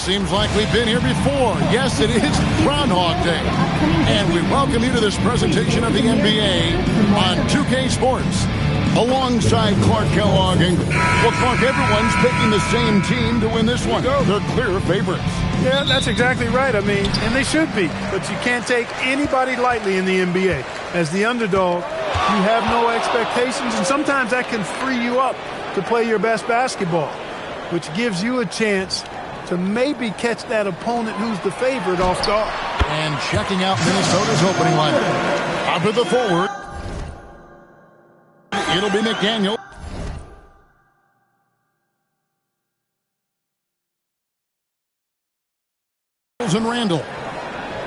seems like we've been here before. Yes, it is Groundhog Day. And we welcome you to this presentation of the NBA on 2K Sports. Alongside Clark Kellogg and Clark, everyone's picking the same team to win this one. They're clear favorites. Yeah, that's exactly right. I mean, and they should be. But you can't take anybody lightly in the NBA. As the underdog, you have no expectations, and sometimes that can free you up to play your best basketball, which gives you a chance to maybe catch that opponent who's the favorite off guard. And checking out Minnesota's opening lineup. Out to the forward. It'll be McDaniel. And Randall.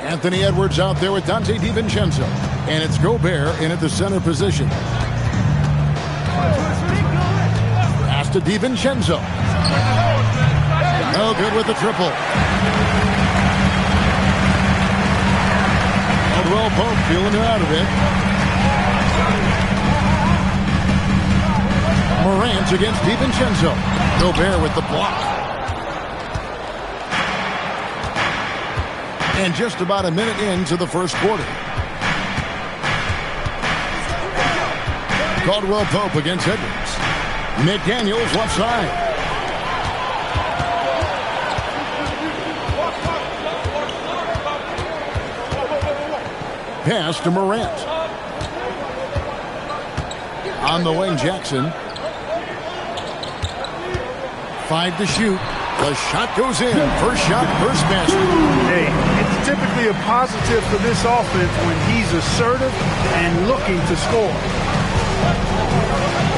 Anthony Edwards out there with Dante DiVincenzo. And it's Gobert in at the center position. Pass to DiVincenzo. No good with the triple. Caldwell Pope feeling it out of it. Morant against DiVincenzo. Gobert with the block. And just about a minute into the first quarter. Caldwell Pope against Edwards. McDaniels left side. Pass to Morant. On the wing, Jackson. 5 to shoot. The shot goes in. First shot, first basket. Hey, it's typically a positive for this offense when he's assertive and looking to score.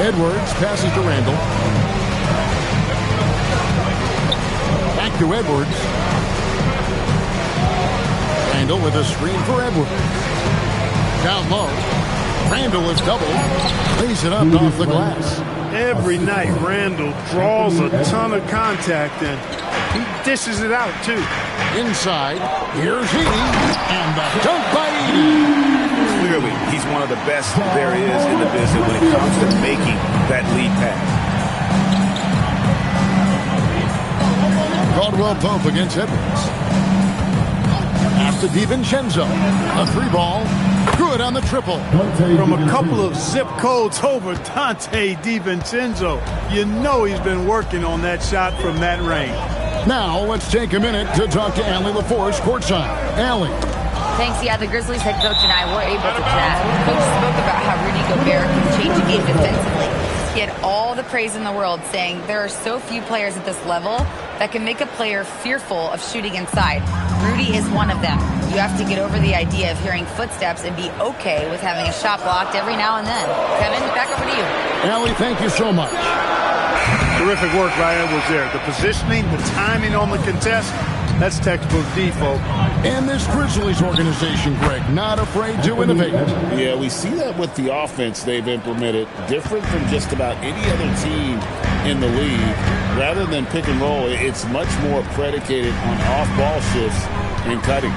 Edwards passes to Randall. Back to Edwards. Randall with a screen for Edwards. Down low. Randall is doubled. Lays it up off the glass. Every night, Randall draws a ton of contact, and he dishes it out, too. Inside, here's Heaney, and the dunk by Heaney. Clearly, he's one of the best there is in the business when it comes to making that lead pass. Caldwell Pope against Edwards. Pass to DiVincenzo. A 3-ball. Good on the triple. From a couple of zip codes over Dante DiVincenzo, you know he's been working on that shot from that range. Now let's take a minute to talk to Allie LaForce courtside. Allie. Thanks. Yeah, the Grizzlies head coach and I were able to chat. The coach spoke about how Rudy Gobert can change a game defensively. He had all the praise in the world, saying there are so few players at this level that can make a player fearful of shooting inside. Rudy is one of them. You have to get over the idea of hearing footsteps and be okay with having a shot blocked every now and then. Kevin, back over to you. Allie, thank you so much. Terrific work by Edwards there. The positioning, the timing on the contest, that's textbook D, folks. And this Grizzlies organization, Greg, not afraid to innovate. Yeah, we see that with the offense they've implemented, different from just about any other team in the league. Rather than pick and roll, it's much more predicated on off-ball shifts and cutting.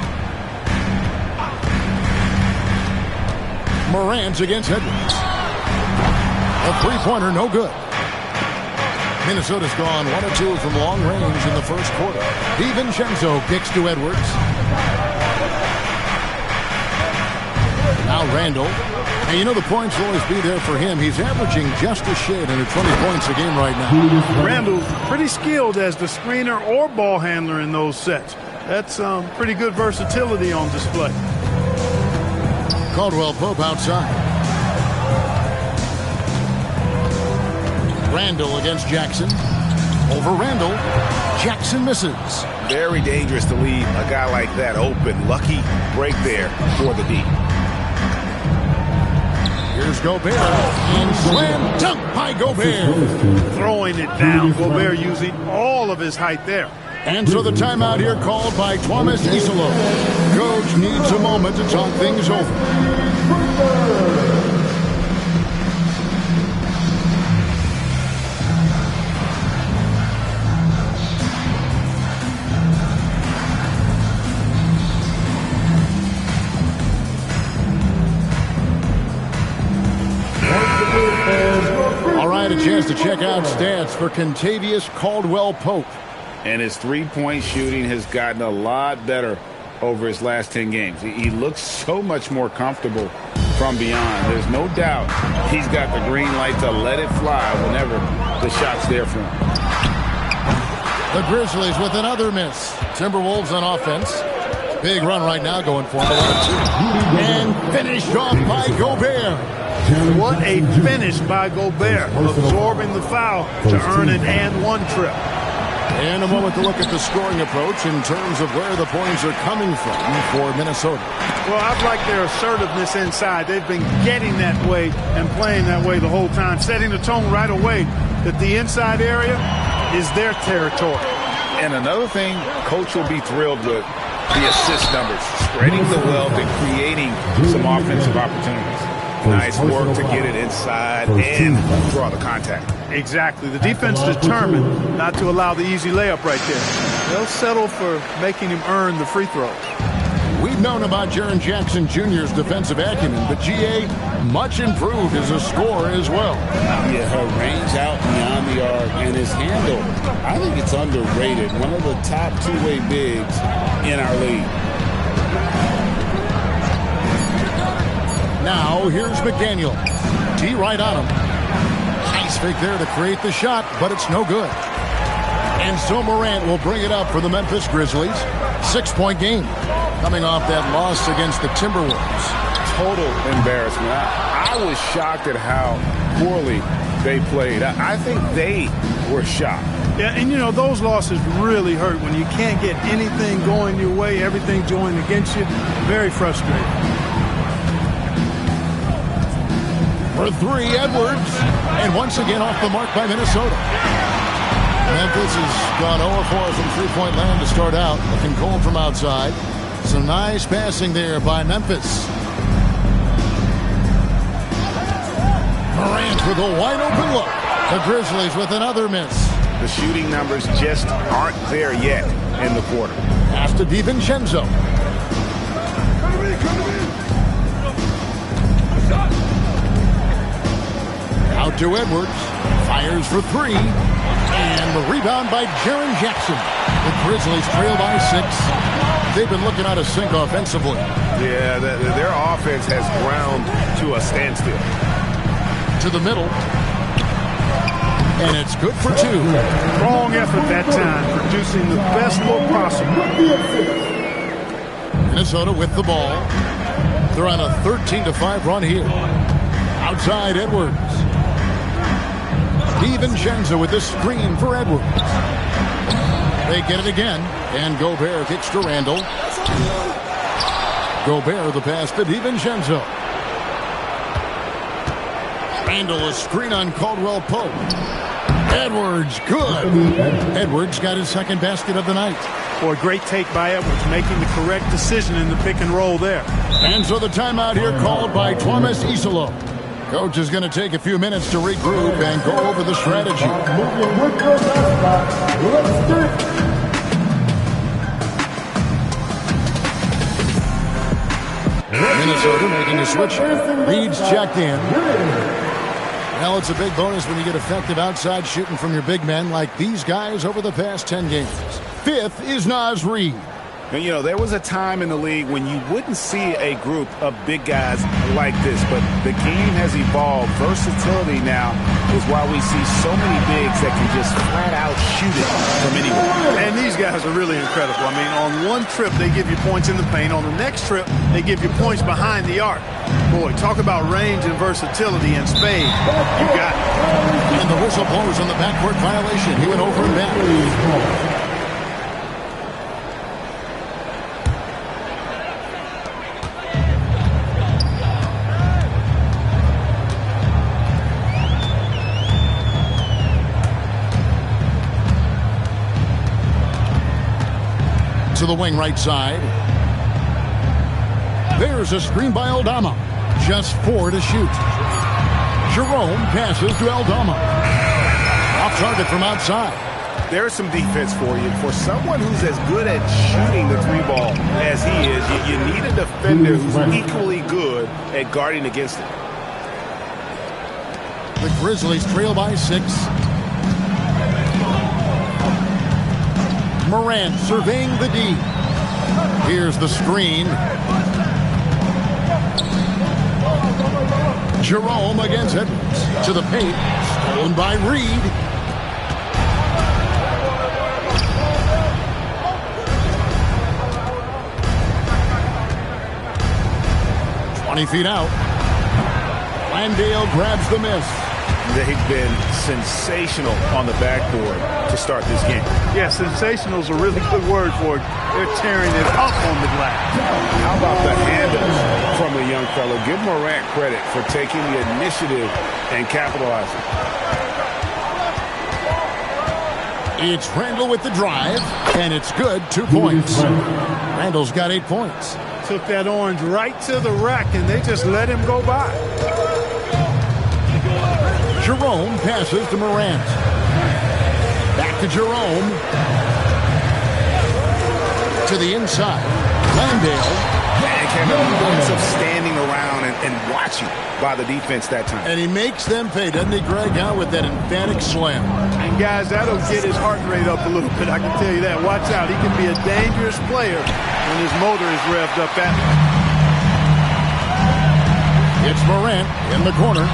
Morant against Edwards. A three-pointer, no good. Minnesota's gone 1 of 2 from long range in the first quarter. DiVincenzo kicks to Edwards. Now Randall. And you know the points will always be there for him. He's averaging just a shade under 20 points a game right now. Randall's pretty skilled as the screener or ball handler in those sets. That's pretty good versatility on display. Caldwell Pope outside. Randall against Jackson. Over Randall. Jackson misses. Very dangerous to leave a guy like that open. Lucky break there for the D. Here's Gobert. And slam dunk by Gobert. Throwing it down. Gobert using all of his height there. And so the timeout here called by Thomas Isolo. Coach needs a moment to talk things over. All right, a chance to check out stats for Kentavious Caldwell Pope. And his three-point shooting has gotten a lot better over his last 10 games. He looks so much more comfortable from beyond. There's no doubt he's got the green light to let it fly whenever the shot's there for him. The Grizzlies with another miss. Timberwolves on offense. Big run right now going for him. And finished off by Gobert. What a finish by Gobert, absorbing the foul to earn an and-one trip. And a moment to look at the scoring approach in terms of where the points are coming from for Minnesota. Well, I've liked their assertiveness inside. They've been getting that way and playing that way the whole time, setting the tone right away that the inside area is their territory. And another thing Coach will be thrilled with, the assist numbers, spreading the wealth and creating some offensive opportunities. Nice work to get it inside and draw the contact. Exactly. The defense determined not to allow the easy layup right there. They'll settle for making him earn the free throws. We've known about Jaren Jackson Jr.'s defensive acumen, but G.A. much improved as a scorer as well. Yeah, her range out beyond the arc and his handle, I think it's underrated. One of the top two-way bigs in our league. Now, here's McDaniel. D right on him. Nice fake there to create the shot, but it's no good. And so Morant will bring it up for the Memphis Grizzlies. 6-point game. Coming off that loss against the Timberwolves. Total embarrassment. I was shocked at how poorly they played. I think they were shocked. Yeah, and you know, those losses really hurt when you can't get anything going your way, everything's going against you. Very frustrating. For three, Edwards. And once again off the mark by Minnesota. Memphis has gone 0-4 from three-point land to start out. Looking cold from outside. Some nice passing there by Memphis. Morant with a wide-open look. The Grizzlies with another miss. The shooting numbers just aren't there yet in the quarter. Pass to DiVincenzo. Out to Edwards. Fires for three. And the rebound by Jaren Jackson. The Grizzlies trail by 6. They've been looking out of sync offensively. Yeah, their offense has ground to a standstill. To the middle. And it's good for 2. Strong effort that time, producing the best look possible. Minnesota with the ball. They're on a 13-5 run here. Outside Edwards. DiVincenzo with the screen for Edwards. They get it again. And Gobert kicks to Randall. Gobert the pass to DiVincenzo. Randall a screen on Caldwell Pope. Edwards, good. Edwards got his second basket of the night. Boy, great take by Edwards, making the correct decision in the pick and roll there. And so the timeout here called by Thomas Isolo. Coach is going to take a few minutes to regroup and go over the strategy. Minnesota making a switch. Reed's checked in. Well, it's a big bonus when you get effective outside shooting from your big men like these guys over the past 10 games. 5th is Naz Reid. And, you know, there was a time in the league when you wouldn't see a group of big guys like this, but the game has evolved. Versatility now is why we see so many bigs that can just flat out shoot it from anywhere. And these guys are really incredible. I mean, on one trip, they give you points in the paint. On the next trip, they give you points behind the arc. Boy, talk about range and versatility and spade. You got it. And the whistle blows on the backcourt violation. He went over and back. To the wing right side. There's a screen by Aldama. Just 4 to shoot. Jerome passes to Aldama. Off target from outside. There's some defense for you. For someone who's as good at shooting the 3-ball as he is, you need a defender who's equally good at guarding against it. The Grizzlies trail by 6. Morant surveying the D. Here's the screen. Jerome against Edwards. To the paint. Stolen by Reed. Feet out. Landale grabs the miss. They've been sensational on the backboard to start this game. Yeah, sensational is a really good word for it. They're tearing it up on the glass. How about the handoff from the young fellow? Give Morant credit for taking the initiative and capitalizing. It's Randall with the drive, and it's good. 2 points. Randall's got 8 points. Took that orange right to the rack, and they just let him go by. Jerome passes to Morant. Back to Jerome. To the inside. Landale. And Kevin, points of standing around and watching by the defense that time. And he makes them pay, doesn't he, Greg, out with that emphatic slam. And, guys, that'll get his heart rate up a little bit. I can tell you that. Watch out. He can be a dangerous player when his motor is revved up that way. It's Morant in the corner.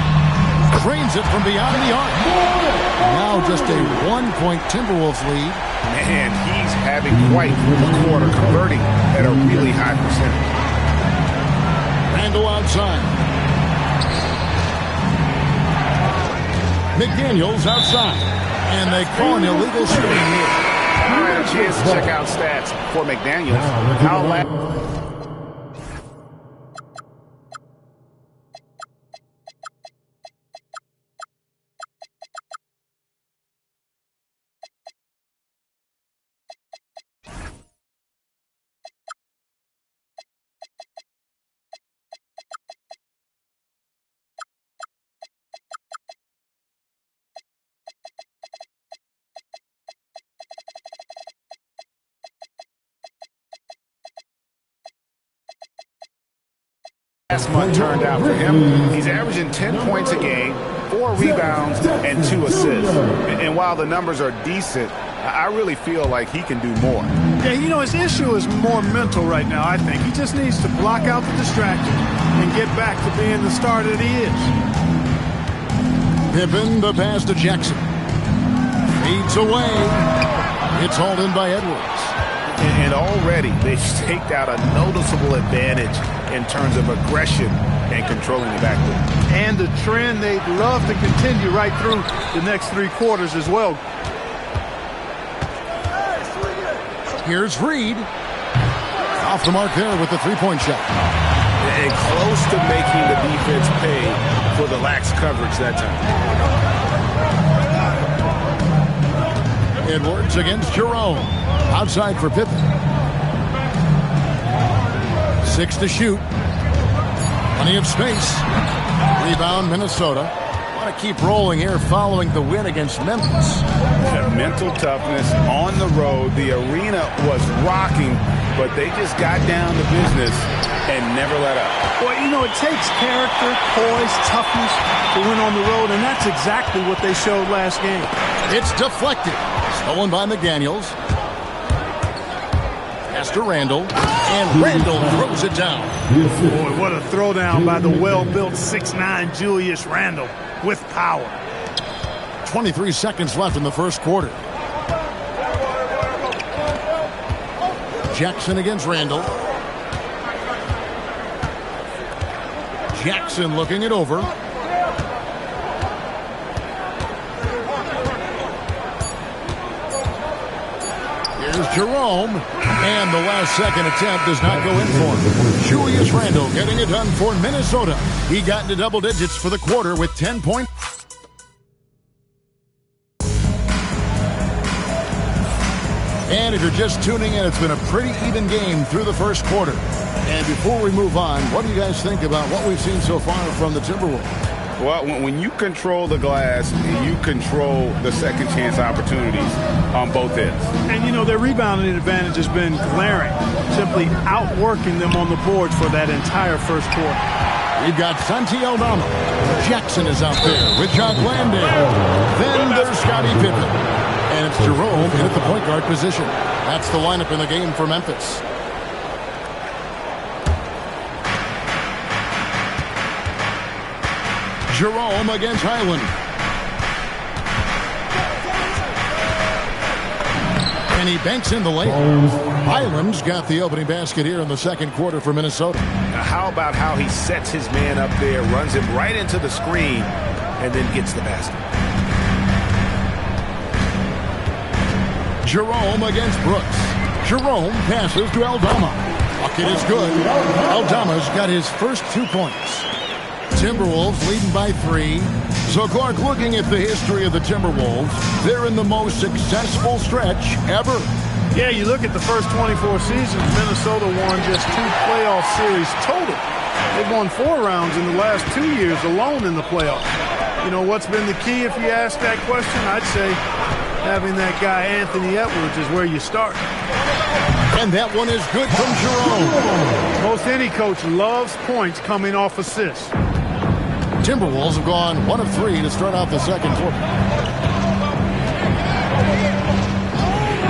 Drains it from beyond the arc. Now just a 1-point Timberwolves lead. Man, he's having quite a quarter, converting at a really high percentage. Randall outside. McDaniels outside. And they call an illegal screen here. All right, a chance to check out stats for McDaniels. How last month turned out for him? He's averaging 10 points a game, 4 rebounds, and 2 assists. And while the numbers are decent, I really feel like he can do more. Yeah, you know, his issue is more mental right now, I think. He just needs to block out the distractions and get back to being the star that he is. Pippen, the pass to Jackson. Fades away. It's hauled in by Edwards. And already they've staked out a noticeable advantage in terms of aggression and controlling the backcourt. And the trend they'd love to continue right through the next 3 quarters as well. Here's Reed. Off the mark there with the 3-point shot. And close to making the defense pay for the lax coverage that time. Edwards against Jerome. Outside for Pippen. 6 to shoot. Plenty of space. Rebound, Minnesota. Want to keep rolling here following the win against Memphis. Mental toughness on the road. The arena was rocking, but they just got down to business and never let up. Well, you know, it takes character, poise, toughness to win on the road, and that's exactly what they showed last game. It's deflected. Stolen by McDaniels. Pass to Randall. And Randall throws it down. Boy, what a throwdown by the well-built 6'9" Julius Randle with power. 23 seconds left in the first quarter. Jackson against Randall. Jackson looking it over. Here's Jerome. And the last second attempt does not go in for him. Julius Randle getting it done for Minnesota. He got into double digits for the quarter with 10 points. And if you're just tuning in, it's been a pretty even game through the first quarter. And before we move on, what do you guys think about what we've seen so far from the Timberwolves? Well, when you control the glass, you control the second chance opportunities on both ends. And, you know, their rebounding advantage has been glaring, simply outworking them on the boards for that entire first quarter. We've got Santi Aldama. Jackson is out there with John Landale. Then there's Scottie Pippen. And it's Jerome in at the point guard position. That's the lineup in the game for Memphis. Jerome against Highland. And he banks in the layup. Highland's got the opening basket here in the second quarter for Minnesota. Now how about how he sets his man up there, runs him right into the screen, and then gets the basket. Jerome against Brooks. Jerome passes to Aldama. Bucket is good. Aldama's got his first 2 points. Timberwolves leading by 3. So, Clark, looking at the history of the Timberwolves, they're in the most successful stretch ever. Yeah, you look at the first 24 seasons, Minnesota won just 2 playoff series total. They've won 4 rounds in the last 2 years alone in the playoffs. You know, what's been the key if you ask that question? I'd say having that guy Anthony Edwards is where you start. And that one is good from Jerome. Most any coach loves points coming off assists. Timberwolves have gone 1 of 3 to start out the second quarter.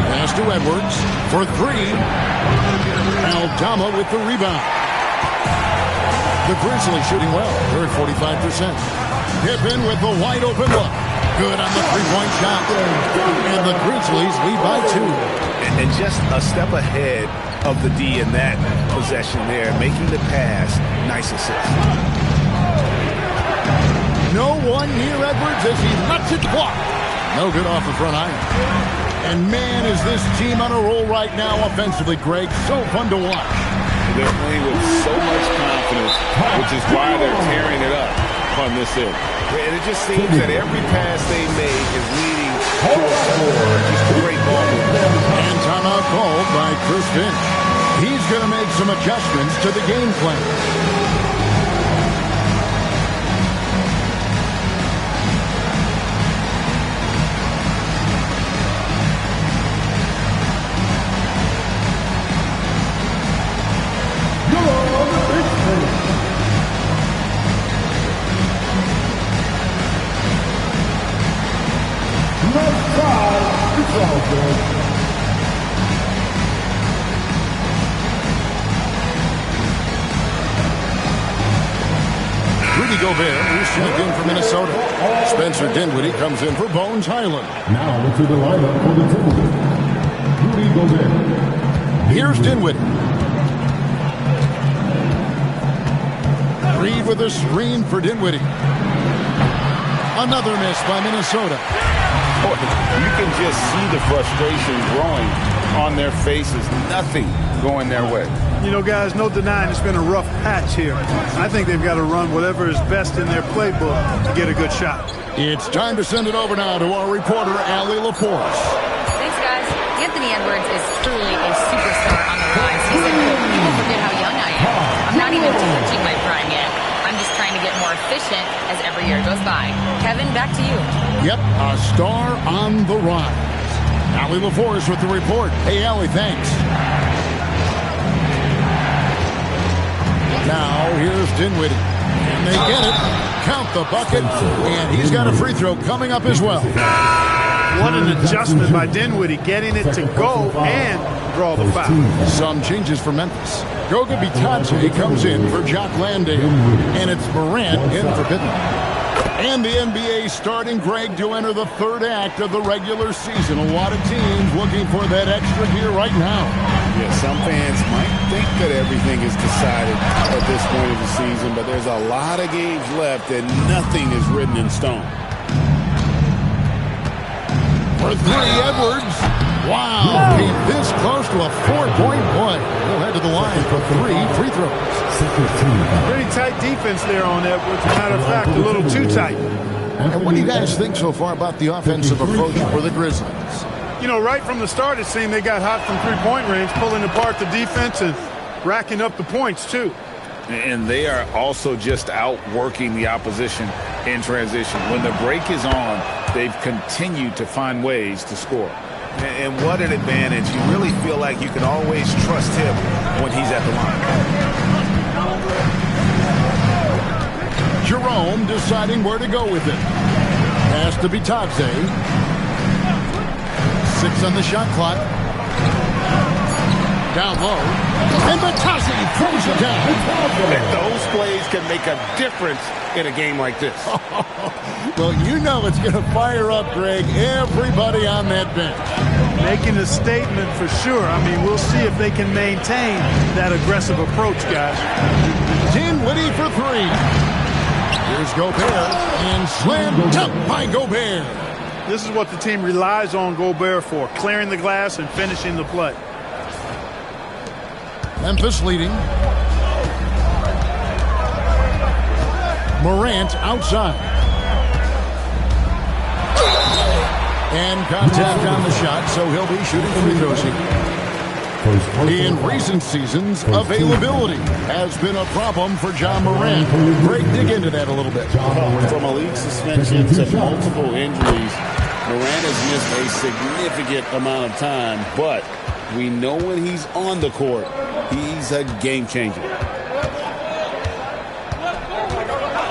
Pass to Edwards for 3. Aldama with the rebound. The Grizzlies shooting well. They're at 45%. Pippen with the wide open look. Good on the three-point shot. And the Grizzlies lead by 2. And just a step ahead of the D in that possession there, making the pass. Nice assist. No one near Edwards as he lets it walk. No good off the front iron. And man, is this team on a roll right now offensively, Greg. So fun to watch. They're playing with so much confidence, which is why they're tearing it up on this end. And it just seems that every pass they make is leading to a score. Just a great ball movement. And timeout called by Chris Finch. He's going to make some adjustments to the game plan. Rudy Gobert, who's checked in for Minnesota. Spencer Dinwiddie comes in for Bones Highland. Now into the lineup for the Timberwolves, Rudy Gobert. Here's Dinwiddie. Reed with a screen for Dinwiddie. Another miss by Minnesota. Boy, you can just see the frustration growing on their faces. Nothing going their way. You know, guys, no denying it's been a rough patch here. I think they've got to run whatever is best in their playbook to get a good shot. It's time to send it over now to our reporter, Allie LaForce. Thanks, guys. Anthony Edwards is truly a superstar on the rise. He said, people forget how young I am. I'm not even touching my prime yet. I'm just trying to get more efficient as every year goes by. Kevin, back to you. Yep, a star on the rise. Allie LaForce with the report. Hey, Allie, thanks. Now, here's Dinwiddie. And they get it. Count the bucket. And he's got a free throw coming up as well. What an adjustment by Dinwiddie, getting it to go and draw the foul. Some changes for Memphis. Goga Bitadze comes in for Jock Landale. And it's Morant in for Pittman. And the NBA starting, Greg, to enter the third act of the regular season. A lot of teams looking for that extra gear right now. Yeah, some fans might think that everything is decided at this point of the season, but there's a lot of games left and nothing is written in stone. For 3, Edwards. Wow, came this close to a 4-point play. He'll head to the line for 3 free throws. Pretty tight defense there on Edwards. Matter of fact, a little too tight. And what do you guys think so far about the offensive approach for the Grizzlies? You know, right from the start, it seemed they got hot from three-point range, pulling apart the defense and racking up the points, too. And they are also just outworking the opposition in transition. When the break is on, they've continued to find ways to score. And what an advantage. You really feel like you can always trust him when he's at the line. Jerome deciding where to go with it. Pass to Bitadze. 6 on the shot clock. Down low. And Batazzi throws it down. And those plays can make a difference in a game like this. Well, you know it's going to fire up, Greg, everybody on that bench. Making a statement for sure. I mean, we'll see if they can maintain that aggressive approach, guys. Dinwiddie for 3. Here's Gobert. And slam dunk by Gobert. This is what the team relies on Gobert for, clearing the glass and finishing the play. Memphis leading. Morant outside. And contact on the shot, so he'll be shooting free throws here. In recent seasons, availability has been a problem for John Morant. Greg, dig into that a little bit. From a league suspension to multiple injuries, Morant has missed a significant amount of time, but we know when he's on the court, he's a game changer.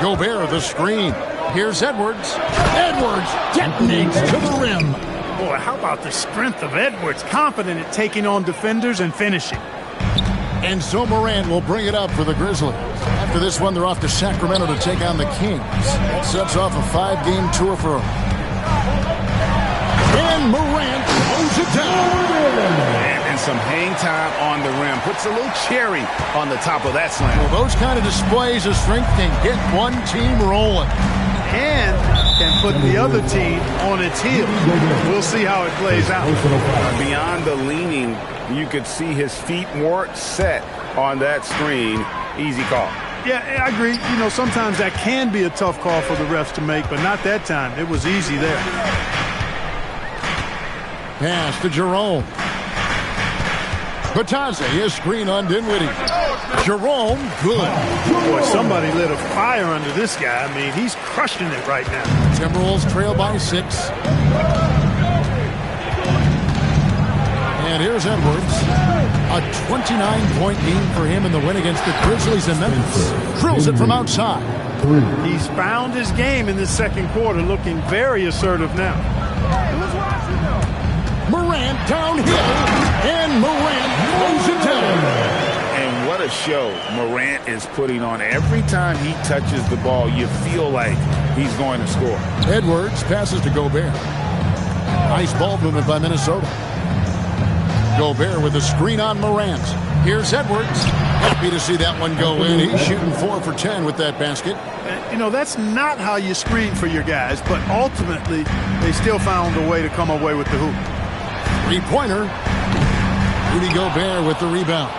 Gobert, the screen. Here's Edwards. Edwards detonates to the rim. Boy, how about the strength of Edwards? Confident at taking on defenders and finishing. And so Morant will bring it up for the Grizzlies. After this one, they're off to Sacramento to take on the Kings. That sets off a 5-game tour for them. And Morant throws it down. And some hang time on the rim. Puts a little cherry on the top of that slam. Well, those kind of displays of strength can get one team rolling. And can put the other team on its heels. We'll see how it plays out. Beyond the leaning, you could see his feet weren't set on that screen. Easy call. Yeah, I agree. You know, sometimes that can be a tough call for the refs to make, but not that time. It was easy there. Pass to Jerome. Batazzi is screen on Dinwiddie. Jerome, good. Boy, somebody lit a fire under this guy. I mean, he's crushing it right now. Timberwolves trail by 6. And here's Edwards. A 29-point game for him in the win against the Grizzlies in Memphis. Drills it from outside. He's found his game in this second quarter, looking very assertive now. Morant downhill. And Morant throws it down. And what a show Morant is putting on. Every time he touches the ball, you feel like he's going to score. Edwards passes to Gobert. Nice ball movement by Minnesota. Gobert with a screen on Morant. Here's Edwards. Happy to see that one go in. He's shooting 4 for 10 with that basket. You know, that's not how you screen for your guys, but ultimately they still found a way to come away with the hoop. Three-pointer. Rudy Gobert with the rebound.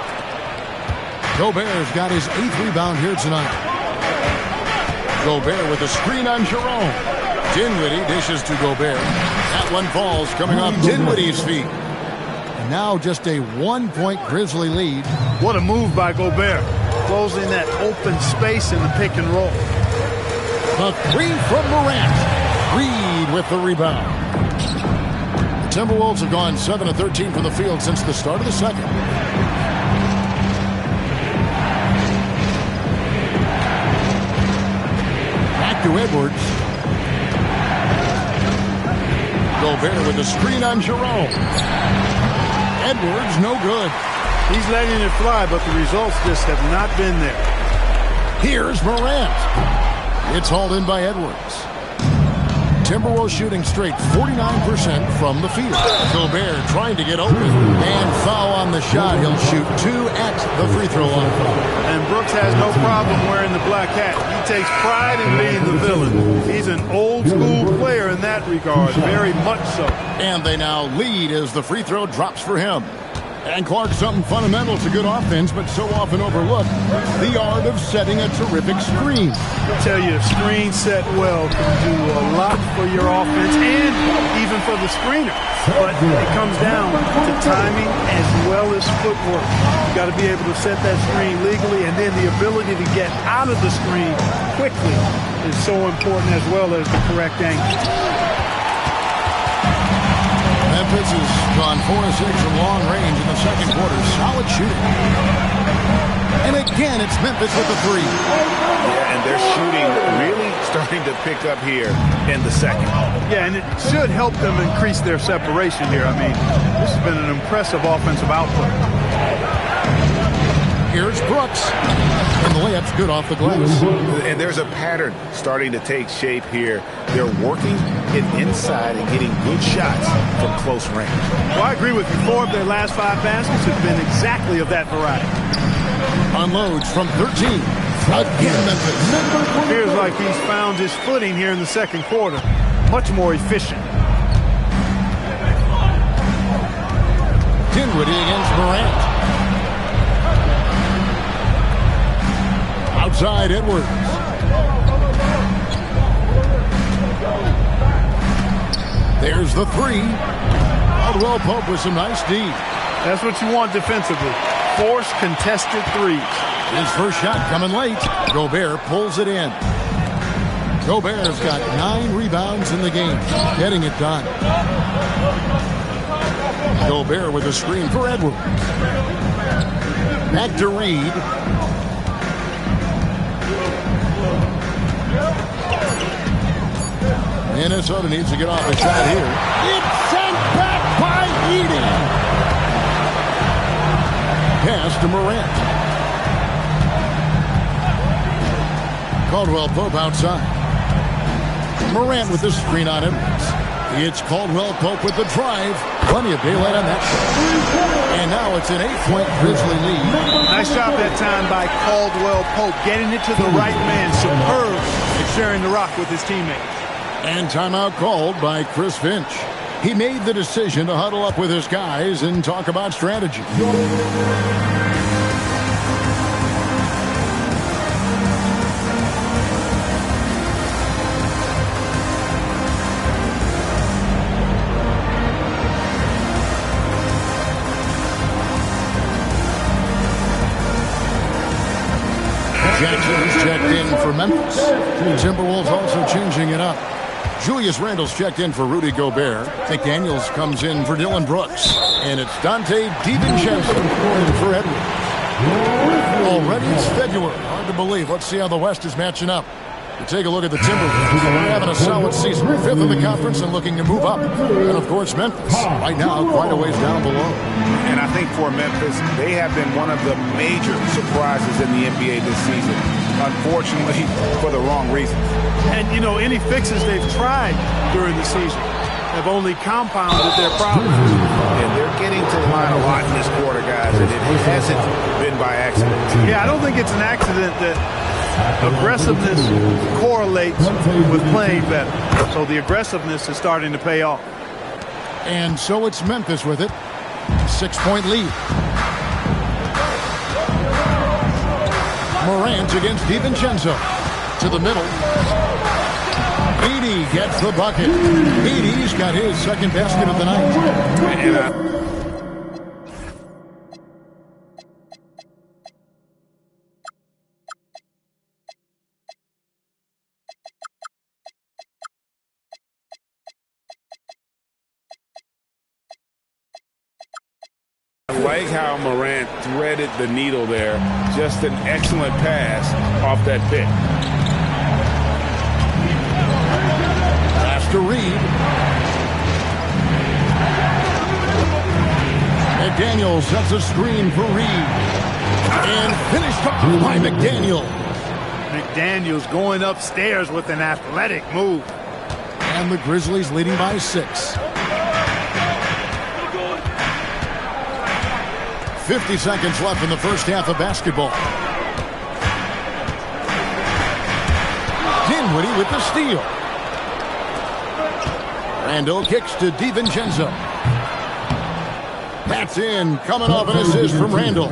Gobert's got his 8th rebound here tonight. Gobert with a screen on Jerome. Dinwiddie dishes to Gobert. That one falls coming off Dinwiddie's feet. And now just a 1-point Grizzly lead. What a move by Gobert. Closing that open space in the pick and roll. The 3 from Morant. Reed with the rebound. The Timberwolves have gone 7 of 13 from the field since the start of the second. Back to Edwards. Gobert with the screen on Jerome. Edwards, no good. He's letting it fly, but the results just have not been there. Here's Morant. It's hauled in by Edwards. Timberwolves shooting straight 49% from the field. Gobert trying to get open. And foul on the shot. He'll shoot 2 at the free throw line. And Brooks has no problem wearing the black hat. He takes pride in being the villain. He's an old school player in that regard, very much so. And they now lead as the free throw drops for him. And Clark, something fundamental to good offense, but so often overlooked, the art of setting a terrific screen. I tell you, a screen set well can do a lot for your offense and even for the screener. But it comes down to timing as well as footwork. You got to be able to set that screen legally, and then the ability to get out of the screen quickly is so important, as well as the correct angle. Memphis has gone 4 of 6 from long range in the second quarter. Solid shooting. And again, it's Memphis with the 3. Yeah, and they're shooting really starting to pick up here in the second. Yeah, and it should help them increase their separation here. I mean, this has been an impressive offensive output. Here's Brooks. And the layup's good off the glass. And there's a pattern starting to take shape here. They're working it inside and getting good shots from close range. Well, I agree with you. 4 of their last 5 baskets have been exactly of that variety. Unloads from 13. Again, Memphis. Feels like he's found his footing here in the second quarter. Much more efficient. Dinwiddie against Morant. Outside Edwards. There's the 3. Caldwell Pope with some nice D. That's what you want defensively. Force contested threes. His first shot coming late. Gobert pulls it in. Gobert's got 9 rebounds in the game. Getting it done. Gobert with a screen for Edwards. Back to Reed. Minnesota needs to get off a shot here. It's sent back by Edey. Pass to Morant. Caldwell Pope outside. Morant with the screen on him. It's Caldwell Pope with the drive. Plenty of daylight on that shot. And now it's an 8-point Grizzly lead. Nice job that time by Caldwell Pope. Getting it to the right man. Superb at sharing the rock with his teammates. And timeout called by Chris Finch. He made the decision to huddle up with his guys and talk about strategy. Jackson's checked in for Memphis. Timberwolves also changing it up. Julius Randle's checked in for Rudy Gobert. McDaniels comes in for Dylan Brooks. And it's Dante DiVincenzo in for Edwards. Already it's Febuary. Hard to believe. Let's see how the West is matching up. You take a look at the Timberwolves. They're having a solid season. 5th in the conference and looking to move up. And, of course, Memphis. Right now, quite a ways down below. And I think for Memphis, they have been one of the major surprises in the NBA this season. Unfortunately, for the wrong reasons. And, you know, any fixes they've tried during the season have only compounded their problems. And they're getting to the line a lot in this quarter, guys, and it hasn't been by accident. Yeah, I don't think it's an accident that aggressiveness correlates with playing better. So the aggressiveness is starting to pay off. And so it's Memphis with it. 6-point lead. Morant against DiVincenzo. To the middle. Edey gets the bucket. Edey's got his second basket of the night. I like how Morant threaded the needle there. Just an excellent pass off that pick. Pass to Reed. McDaniel sets a screen for Reed. And finished off by McDaniel. McDaniel's going upstairs with an athletic move. And the Grizzlies leading by 6. 50 seconds left in the first half of basketball. Dinwiddie with the steal. Randle kicks to DiVincenzo. That's in. Coming off an assist from Randle.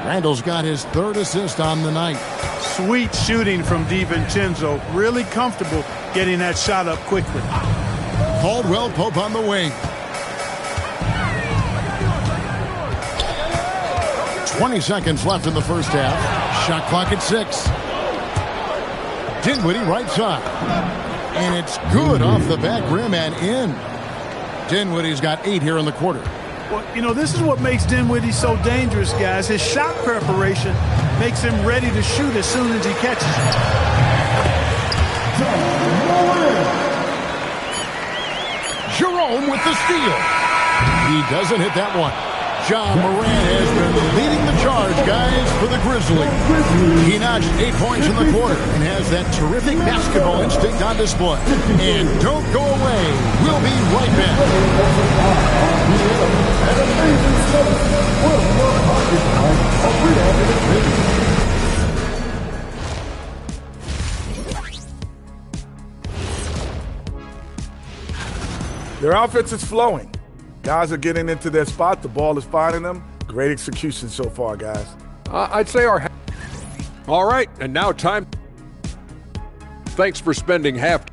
Randle's got his 3rd assist on the night. Sweet shooting from DiVincenzo. Really comfortable getting that shot up quickly. Caldwell Pope on the wing. 20 seconds left in the first half. Shot clock at 6. Dinwiddie right side. And it's good off the back rim and in. Dinwiddie's got 8 here in the quarter. Well, you know, this is what makes Dinwiddie so dangerous, guys. His shot preparation makes him ready to shoot as soon as he catches it. Jerome with the steal. He doesn't hit that one. John Morant has been leading the charge, guys, for the Grizzlies. He notched 8 points in the quarter and has that terrific basketball instinct on display. And don't go away. We'll be right back. Their offense is flowing. Guys are getting into their spot. The ball is finding them. Great execution so far, guys. I'd say our... All right, and now time... Thanks for spending half...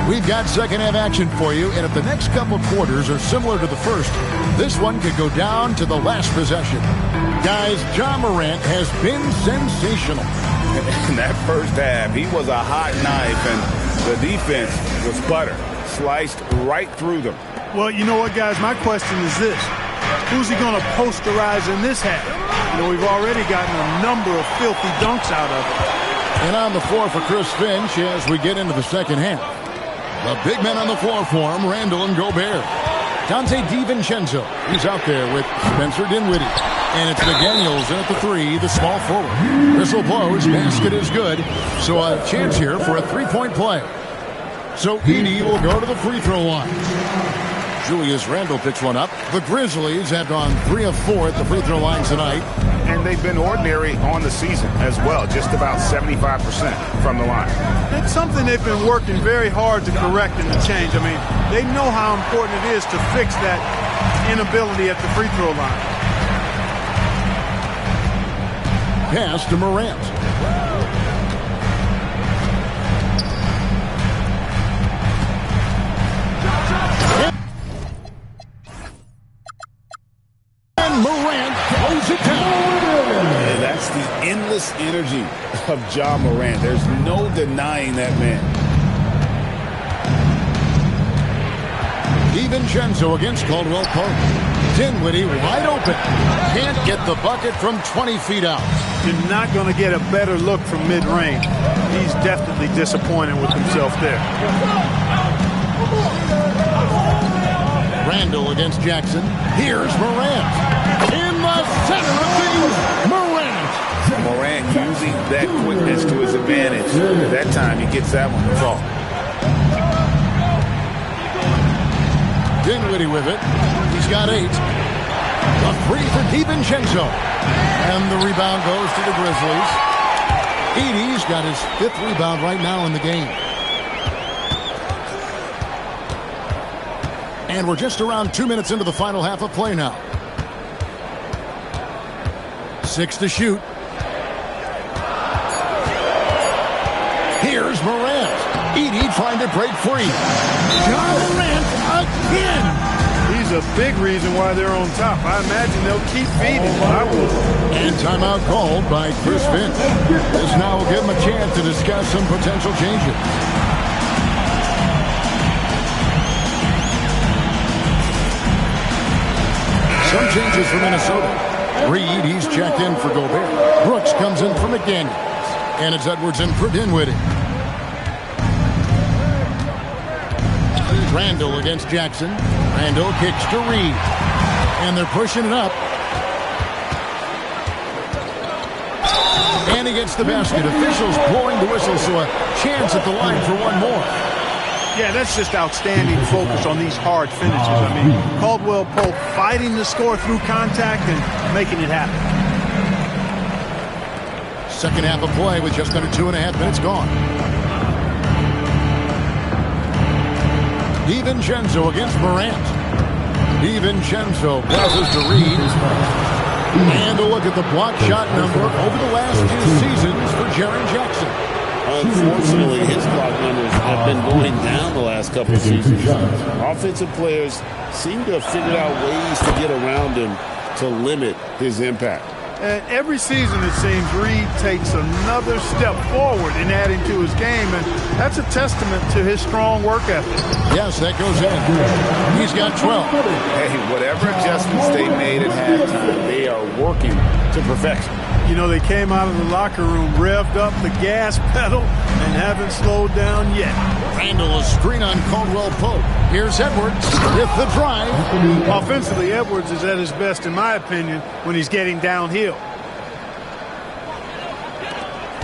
We've got second half action for you, and if the next couple quarters are similar to the first, this one could go down to the last possession. Guys, John Morant has been sensational. In that first half, he was a hot knife, and the defense was butter, sliced right through them. Well, you know what, guys? My question is this. Who's he going to posterize in this half? You know, we've already gotten a number of filthy dunks out of it. And on the floor for Chris Finch as we get into the second half. The big men on the floor for him, Randall and Gobert. Dante DiVincenzo is out there with Spencer Dinwiddie. And it's McDaniels in at the three, the small forward. Whistle blows, basket is good. So a chance here for a three-point play. So Edey will go to the free throw line. Julius Randle picks one up. The Grizzlies have gone 3 of 4 at the free throw line tonight. And they've been ordinary on the season as well, just about 75% from the line. It's something they've been working very hard to correct and to change. I mean, they know how important it is to fix that inability at the free throw line. Pass to Morant. And Morant throws it down. And that's the endless energy of John Morant. There's no denying that man. DiVincenzo against Caldwell Pope. Dinwiddie wide open. Can't get the bucket from 20 feet out. You're not going to get a better look from mid-range. He's definitely disappointed with himself there. Randall against Jackson. Here's Morant. In the center of things, Morant. Morant using that quickness to his advantage. That time he gets that one to fall. Dinwiddie with it. He's got 8. A three for DiVincenzo. And the rebound goes to the Grizzlies. Edey's got his 5th rebound right now in the game. And we're just around 2 minutes into the final half of play now. 6 to shoot. Here's Morant. Edey trying to break free. John Morant again. He's a big reason why they're on top. I imagine they'll keep feeding. I would. And timeout called by Chris Finch. This now will give him a chance to discuss some potential changes. Some changes for Minnesota. Reed, he's checked in for Gobert. Brooks comes in for McDaniels. And it's Edwards in for Dinwiddie. Randall against Jackson. Randall kicks to Reed. And they're pushing it up. And he gets the basket. Officials blowing the whistle, so a chance at the line for one more. Yeah, that's just outstanding focus on these hard finishes. I mean, Caldwell Pope fighting the score through contact and making it happen. Second half of play with just under 2.5 minutes gone. DiVincenzo against Morant. DiVincenzo passes to Reed. And a look at the block shot number over the last 2 seasons for Jaren Jackson. Unfortunately, his block numbers have been going down the last couple of seasons. Offensive players seem to have figured out ways to get around him to limit his impact. And every season, it seems, Reed takes another step forward in adding to his game, and that's a testament to his strong work ethic. Yes, that goes in. He's got 12. Hey, whatever adjustments they made at halftime, they are working to perfection. You know, they came out of the locker room, revved up the gas pedal, and haven't slowed down yet. Randall, a screen on Caldwell Pope. Here's Edwards with the drive. Offensively, Edwards is at his best, in my opinion, when he's getting downhill.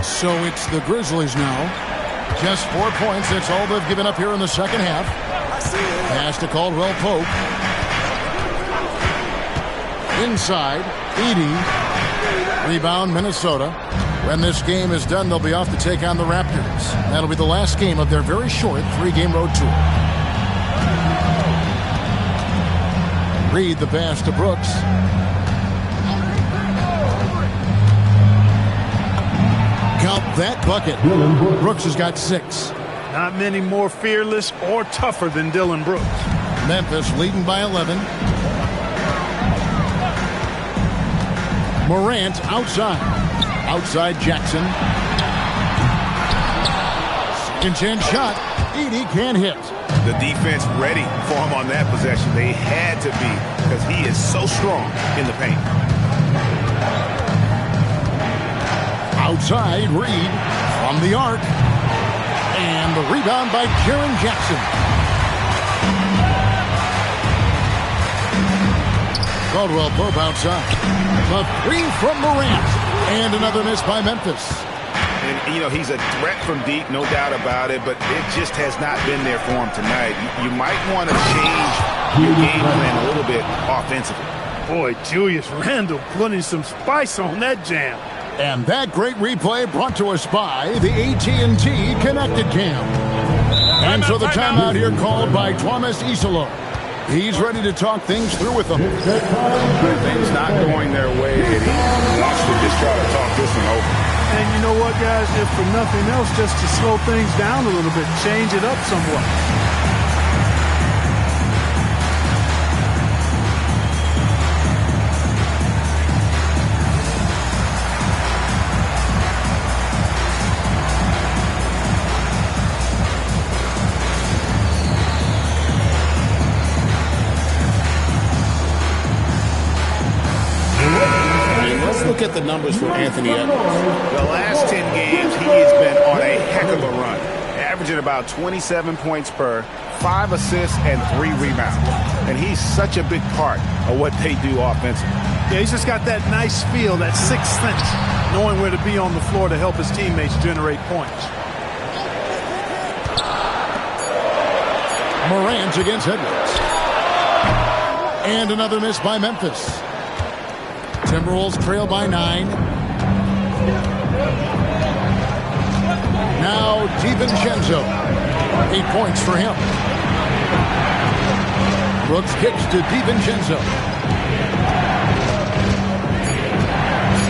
So it's the Grizzlies now. Just 4 points. That's all they've given up here in the second half. Pass to Caldwell Pope. Inside, Edey. Rebound, Minnesota. When this game is done, they'll be off to take on the Raptors. That'll be the last game of their very short 3-game road tour. Reed the pass to Brooks. Count that bucket. Brooks has got 6. Not many more fearless or tougher than Dillon Brooks. Memphis leading by 11. Morant outside. Outside Jackson. Second chance shot. Edey can't hit. The defense ready for him on that possession. They had to be because he is so strong in the paint. Outside Reed from the arc. And the rebound by Jaren Jackson. Caldwell Pope outside. The 3 from Morant. And another miss by Memphis. And, you know, he's a threat from deep, no doubt about it, but it just has not been there for him tonight. You might want to change your game plan a little bit offensively. Boy, Julius Randle putting some spice on that jam. And that great replay brought to us by the AT&T Connected Cam. And so the timeout here called by Thomas Isolo. He's ready to talk things through with them. Things not going their way, and he wants to just try to talk this one over. And you know what, guys? If for nothing else, just to slow things down a little bit, change it up somewhat. Look at the numbers for Anthony Edwards. The last 10 games, he has been on a heck of a run, averaging about 27 points per, 5 assists, and 3 rebounds. And he's such a big part of what they do offensively. Yeah, he's just got that nice feel, that sixth sense, knowing where to be on the floor to help his teammates generate points. Morant against Edwards. And another miss by Memphis. Timberwolves trail by 9. Now DiVincenzo. 8 points for him. Brooks kicks to DiVincenzo.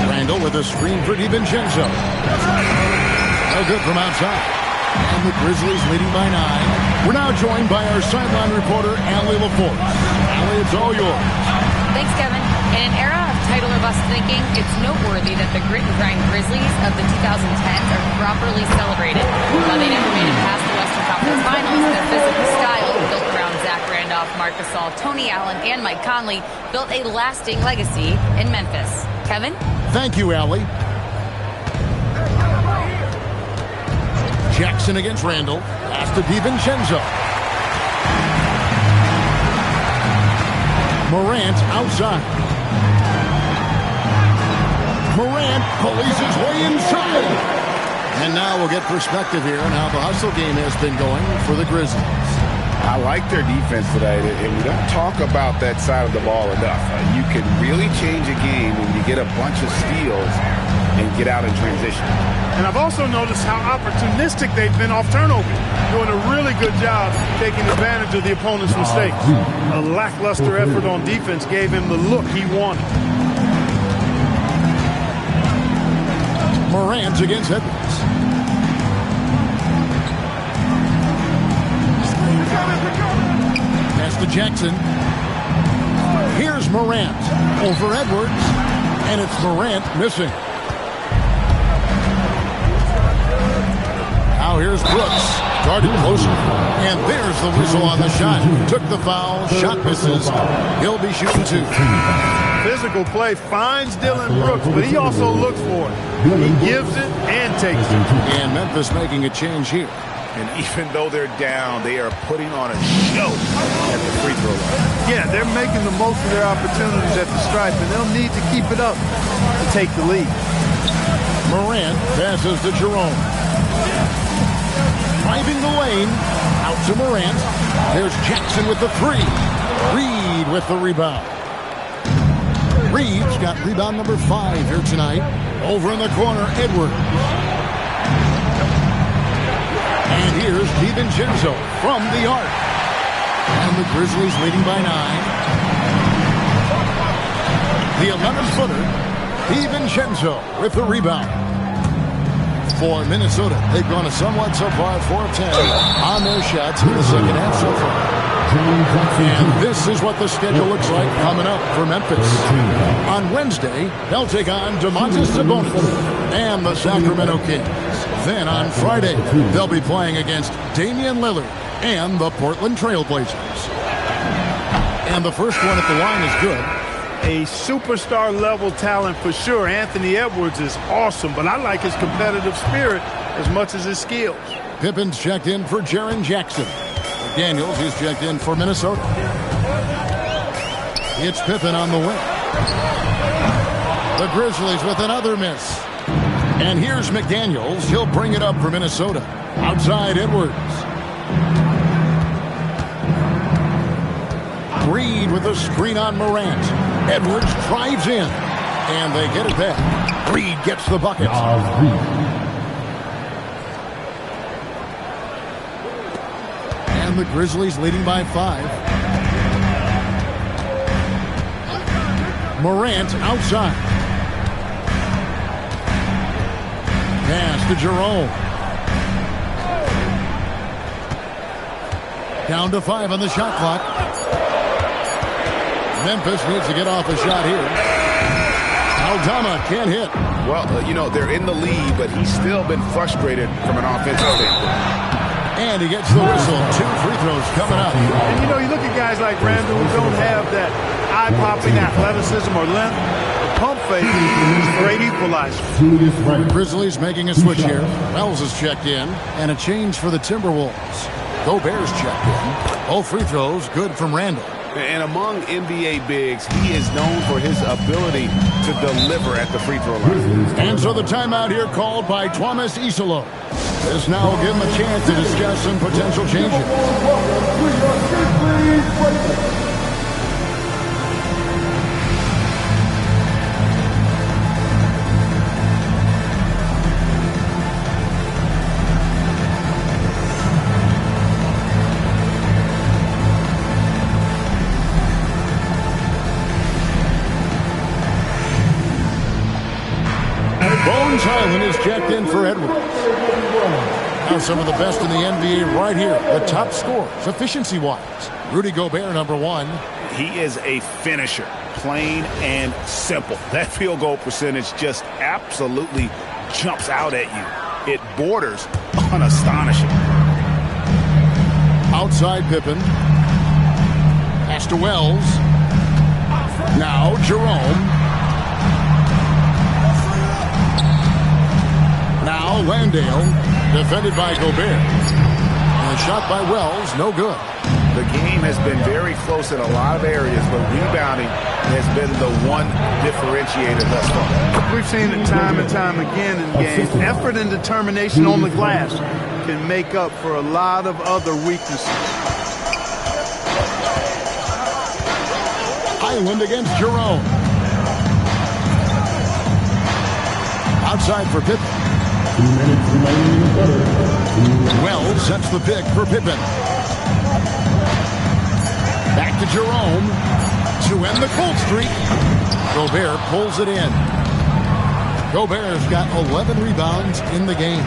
Randall with a screen for DiVincenzo. No good from outside. And the Grizzlies leading by 9. We're now joined by our sideline reporter, Allie LaForce. Allie, it's all yours. Thanks, Kevin. In an era of title or bust thinking, it's noteworthy that the grit and grind Grizzlies of the 2010s are properly celebrated. While they never made it past the Western Conference Finals, their physical style, built around Zach Randolph, Marc Gasol, Tony Allen, and Mike Conley, built a lasting legacy in Memphis. Kevin? Thank you, Allie. Jackson against Randall. Pass to DiVincenzo. Morant outside. Morant pulleys his way inside. And now we'll get perspective here on how the hustle game has been going for the Grizzlies. I like their defense today, and we don't talk about that side of the ball enough. You can really change a game when you get a bunch of steals and get out in transition. And I've also noticed how opportunistic they've been off turnover, doing a really good job taking advantage of the opponent's mistakes. A lackluster effort on defense gave him the look he wanted. Morant against Edwards. Pass to Jackson. Here's Morant over Edwards. And it's Morant missing. Now here's Brooks. Guarded closer. And there's the whistle on the shot. Took the foul. Shot misses. He'll be shooting 2. Physical play finds Dylan Brooks, but he also looks for it. He gives it and takes it. And Memphis making a change here. And even though they're down, they are putting on a show at the free throw line. Yeah, they're making the most of their opportunities at the stripe, and they'll need to keep it up to take the lead. Morant passes to Jerome. Driving the lane. Out to Morant. There's Jackson with the 3. Reed with the rebound. Reed's got rebound number 5 here tonight. Over in the corner, Edwards. And here's DiVincenzo from the arc. And the Grizzlies leading by 9. The 11-footer, DiVincenzo with the rebound. For Minnesota, they've gone a somewhat so far 4 of 10 on their shots in the second half so far. And this is what the schedule looks like coming up for Memphis. On Wednesday, they'll take on Domantas Sabonis and the Sacramento Kings. Then on Friday, they'll be playing against Damian Lillard and the Portland Trail Blazers. And the first one at the line is good. A superstar-level talent for sure. Anthony Edwards is awesome, but I like his competitive spirit as much as his skills. Pippen's checked in for Jaren Jackson. Daniels is checked in for Minnesota. It's Pippen on the wing. The Grizzlies with another miss. And here's McDaniels. He'll bring it up for Minnesota. Outside Edwards. Reed with a screen on Morant. Edwards drives in. And they get it back. Reed gets the bucket. And the Grizzlies leading by 5. Morant outside. Pass to Jerome. Down to 5 on the shot clock. Memphis needs to get off a shot here. Aldama can't hit. Well, they're in the lead, but he's still been frustrated from an offensive standpoint. And he gets the whistle. 2 free throws coming up. And, you look at guys like Randall who don't have that eye-popping athleticism or length. The pump fake is a great equalizer. The Grizzlies making a switch here. Wells is checked in. And a change for the Timberwolves. Gobert's checked in. All free throws good from Randall. And among NBA bigs, he is known for his ability to deliver at the free throw line. And so the timeout here called by Thomas Isolo. This now will give him a chance to discuss some potential changes. Bones Highland is checked in for Edwards. Now some of the best in the NBA right here. The top scores, efficiency-wise. Rudy Gobert, number 1. He is a finisher, plain and simple. That field goal percentage just absolutely jumps out at you. It borders on astonishing. Outside Pippen. Pass to Wells. Now Jerome. Now Landale, defended by Gobert. And a shot by Wells, no good. The game has been very close in a lot of areas, but rebounding has been the one differentiator thus far. We've seen it time and time again in games. Effort and determination on the glass can make up for a lot of other weaknesses. Highland against Jerome. Outside for Pippen. 2 minutes remaining in the third. Wells sets the pick for Pippen. Back to Jerome to end the cold streak. Gobert pulls it in. Gobert's got 11 rebounds in the game.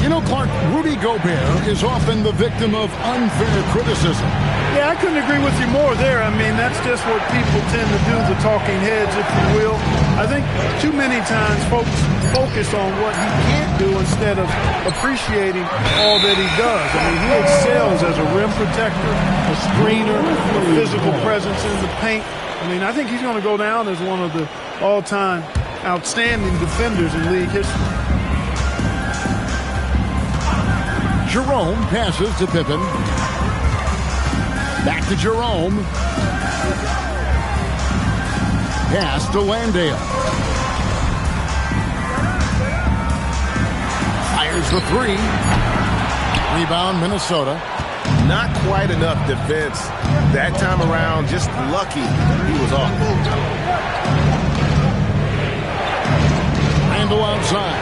You know, Clark, Rudy Gobert is often the victim of unfair criticism. Yeah, I couldn't agree with you more there. I mean, that's just what people tend to do, the talking heads, if you will. I think too many times folks focus on what he can't do instead of appreciating all that he does. I mean, he excels as a rim protector, a screener, a physical presence in the paint. I mean, I think he's going to go down as one of the all-time outstanding defenders in league history. Jerome passes to Pippen. Back to Jerome. Pass to Landale. Fires the three. Rebound, Minnesota. Not quite enough defense that time around. Just lucky he was off. Randall outside.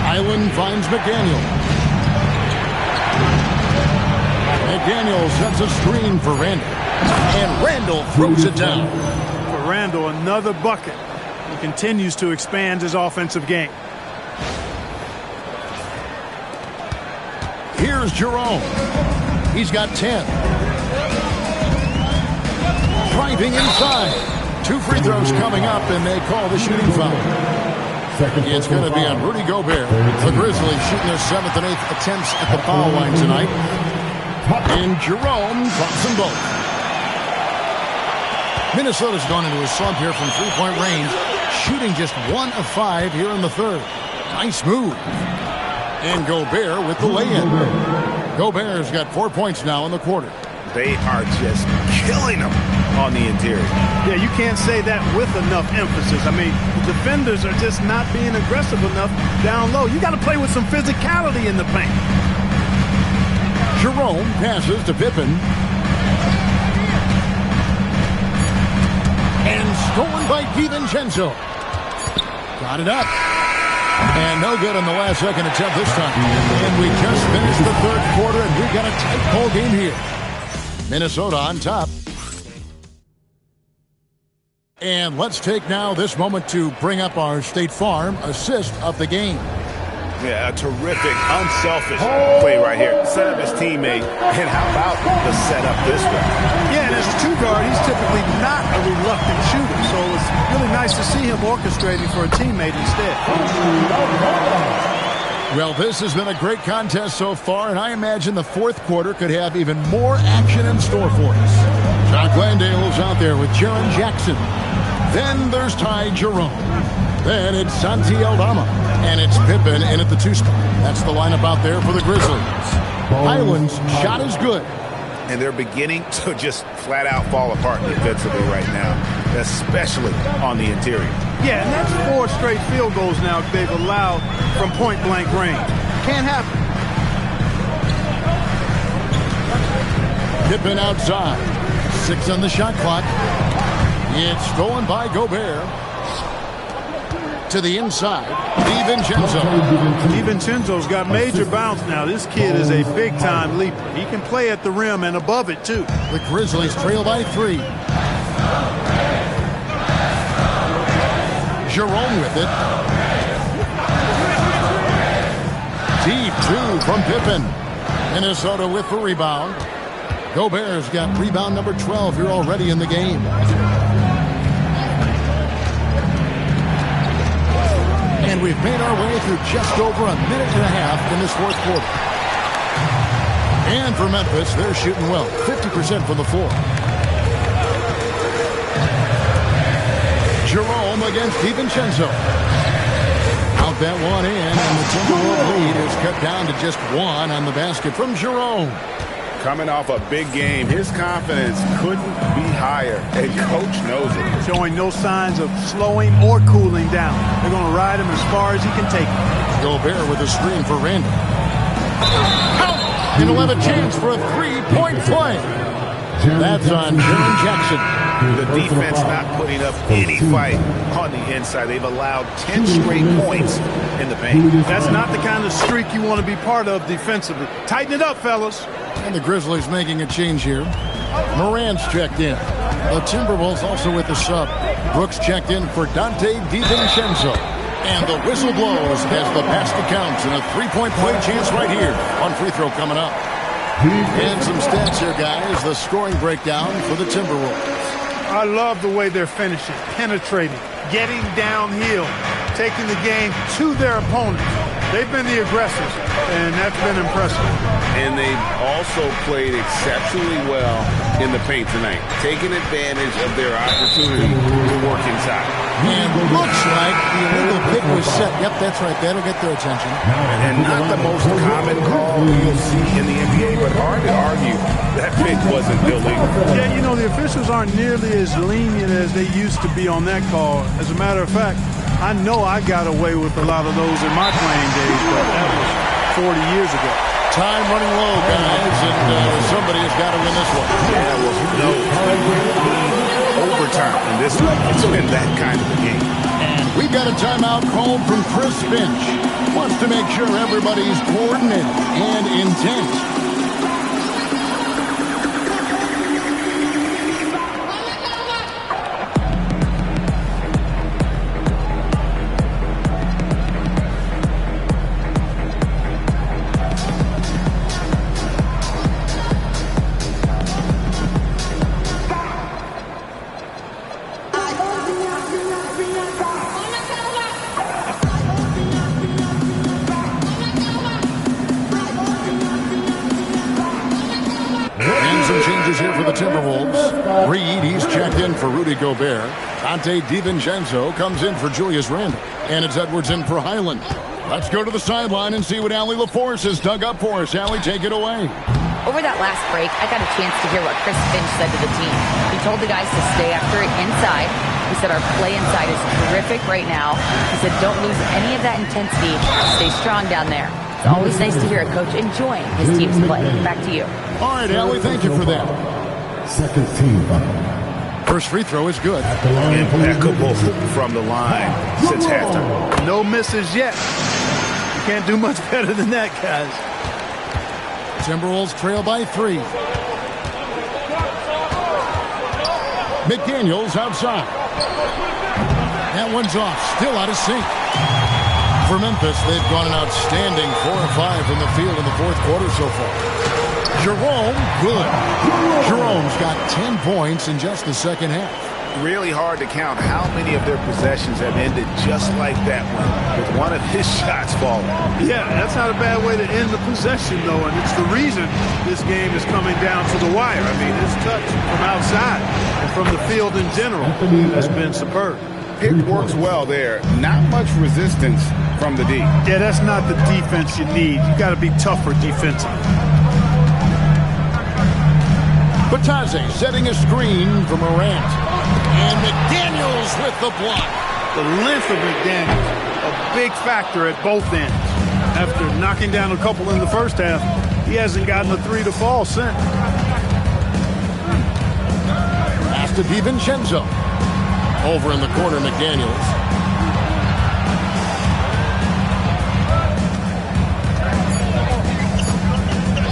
Island finds McDaniel. McDaniel sets a screen for Randall. And Randall throws it down. For Randall, another bucket. He continues to expand his offensive game. Here's Jerome. He's got 10. Driving inside. 2 free throws coming up, and they call the shooting foul. It's going to be on Rudy Gobert. The Grizzlies shooting their 7th and 8th attempts at the foul line tonight. And Jerome drops them both. Minnesota's gone into a slump here from three-point range, shooting just 1 of 5 here in the third. Nice move. And Gobert with the lay-in. Gobert's got 4 points now in the quarter. They are just killing them on the interior. Yeah, you can't say that with enough emphasis. I mean, the defenders are just not being aggressive enough down low. You got to play with some physicality in the paint. Jerome passes to Pippen. And stolen by DiVincenzo. Got it up. And no good on the last second attempt this time. And we just finished the third quarter, and we've got a tight ball game here. Minnesota on top. And let's take now this moment to bring up our State Farm assist of the game. Yeah, a terrific, unselfish play right here. Set up his teammate, and how about the setup this way? Yeah, and as a 2-guard, he's typically not a reluctant shooter, so it's really nice to see him orchestrating for a teammate instead. Well, this has been a great contest so far, and I imagine the fourth quarter could have even more action in store for us. Jock Landale's out there with Jaren Jackson. Then there's Ty Jerome. Then it's Santi Aldama. And it's Pippen in at the 2 spot. That's the lineup out there for the Grizzlies. Highland's shot is good. And they're beginning to just flat out fall apart defensively right now, especially on the interior. Yeah, and that's 4 straight field goals now they've allowed from point-blank range. Can't happen. Pippen outside. 6 on the shot clock. It's stolen by Gobert. To the inside, DiVincenzo. DiVincenzo's got major bounce now. This kid is a big-time leaper. He can play at the rim and above it, too. The Grizzlies trail by 3. Jerome with it. Deep 2 from Pippen. Minnesota with the rebound. Gobert's got rebound number 12 here already in the game. And we've made our way through just over a minute and a half in this fourth quarter. And for Memphis, they're shooting well, 50% from the floor. Jerome against DiVincenzo. Out that one in, and the Timberwolves lead is cut down to just 1 on the basket from Jerome. Coming off a big game, his confidence couldn't be higher, and Coach knows it. Showing no signs of slowing or cooling down. They're going to ride him as far as he can take him. Gobert with a screen for Randall. And he'll have a chance for a 3-point play. That's on Jaren Jackson. The defense not putting up any fight on the inside. They've allowed 10 straight points in the paint. That's not the kind of streak you want to be part of defensively. Tighten it up, fellas. And the Grizzlies making a change here. Morant's checked in. The Timberwolves also with the sub. Brooks checked in for Dante DiVincenzo. And the whistle blows as the basket counts, and a three-point play chance right here on free throw coming up. And some stats here, guys. The scoring breakdown for the Timberwolves. I love the way they're finishing, penetrating, getting downhill, taking the game to their opponents. They've been the aggressors, and that's been impressive. And they've also played exceptionally well in the paint tonight, taking advantage of their opportunity to work inside. And looks like the illegal pick was set. Yep, that's right. That'll get their attention. And not the most common call you'll see in the NBA, but hard to argue that pick wasn't illegal. Yeah, you know, the officials aren't nearly as lenient as they used to be on that call. As a matter of fact, I know I got away with a lot of those in my playing days, but that was 40 years ago. Time running low, guys, and somebody has got to win this one. Yeah, well, no, overtime in this one. It's been that kind of a game. And we've got a timeout called from Chris Finch. Wants to make sure everybody's coordinated and intent. Here for the Timberwolves. Reed, he's checked in for Rudy Gobert. Dante DiVincenzo comes in for Julius Randle. And it's Edwards in for Highland. Let's go to the sideline and see what Allie LaForce has dug up for us. Allie, take it away. Over that last break, I got a chance to hear what Chris Finch said to the team. He told the guys to stay after it inside. He said our play inside is terrific right now. He said don't lose any of that intensity. Stay strong down there. It's always nice to hear a coach enjoying his team's play. Back to you. All right, Allie, thank you for that. Second team foul. First free throw is good. Impeccable from the line since halftime. No misses yet. You can't do much better than that, guys. Timberwolves trail by 3. McDaniels outside. That one's off. Still out of sync. For Memphis, they've gone an outstanding 4 of 5 from the field in the fourth quarter so far. Jerome, good. Jerome's got 10 points in just the second half. Really hard to count how many of their possessions have ended just like that one, with one of his shots falling. Yeah, that's not a bad way to end the possession, though, and it's the reason this game is coming down to the wire. I mean, his touch from outside and from the field in general has been superb. Pick works well there. Not much resistance from the D. Yeah, that's not the defense you need. You got to be tougher defensively. Batadze setting a screen for Morant. And McDaniels with the block. The length of McDaniels, a big factor at both ends. After knocking down a couple in the first half, he hasn't gotten a 3 to fall since. Pass to DiVincenzo. Over in the corner, McDaniels.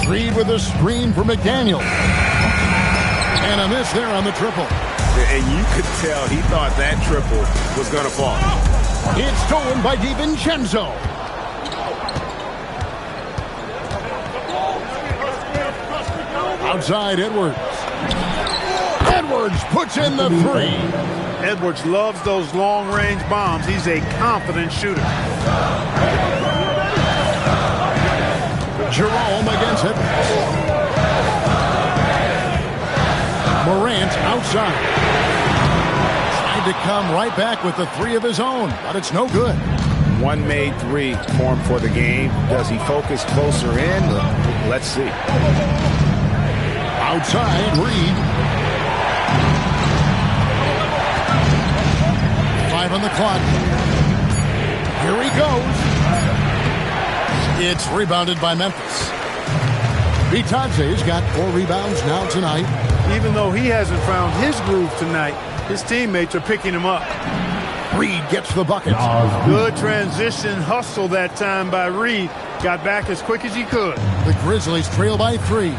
Reed with a screen for McDaniels. And a miss there on the triple. And you could tell he thought that triple was going to fall. It's stolen by DiVincenzo. Outside, Edwards. Edwards puts in the 3. Edwards loves those long-range bombs. He's a confident shooter. Jerome against Edwards. Morant outside. Tried to come right back with the 3 of his own, but it's no good. One made 3 formed for the game. Does he focus closer in? Let's see. Outside, Reed. 5 on the clock. Here he goes. It's rebounded by Memphis. Batadze's got 4 rebounds now tonight. Even though he hasn't found his groove tonight, his teammates are picking him up. Reed gets the bucket. Good transition hustle that time by Reed. Got back as quick as he could. The Grizzlies trail by 3.